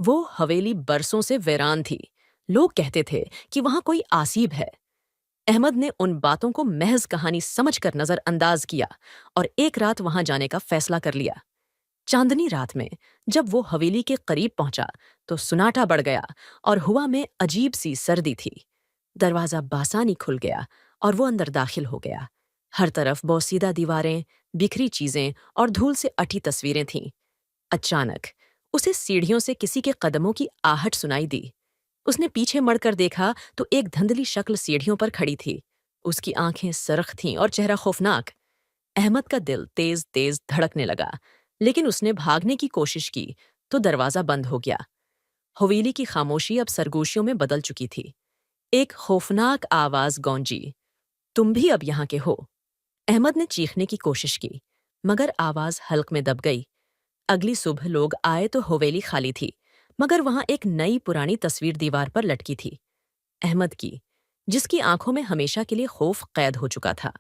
वो हवेली बरसों से वीरान थी। लोग कहते थे कि वहां कोई आसीब है। अहमद ने उन बातों को महज कहानी समझकर नजरअंदाज किया और एक रात वहां जाने का फैसला कर लिया। चांदनी रात में जब वो हवेली के करीब पहुंचा तो सुनाटा बढ़ गया और हुआ में अजीब सी सर्दी थी। दरवाजा बासानी खुल गया और वो अंदर दाखिल हो गया। हर तरफ बोसीदा दीवारें, बिखरी चीजें और धूल से अटी तस्वीरें थीं। अचानक उसे सीढ़ियों से किसी के कदमों की आहट सुनाई दी। उसने पीछे मुड़कर देखा तो एक धुंधली शक्ल सीढ़ियों पर खड़ी थी। उसकी आंखें सरख थीं और चेहरा खौफनाक। अहमद का दिल तेज तेज धड़कने लगा, लेकिन उसने भागने की कोशिश की तो दरवाजा बंद हो गया। हवेली की खामोशी अब सरगोशियों में बदल चुकी थी। एक खौफनाक आवाज गूंजी, तुम भी अब यहाँ के हो। अहमद ने चीखने की कोशिश की, मगर आवाज हल्क में दब गई। अगली सुबह लोग आए तो हवेली खाली थी, मगर वहां एक नई पुरानी तस्वीर दीवार पर लटकी थी, अहमद की, जिसकी आंखों में हमेशा के लिए खौफ कैद हो चुका था।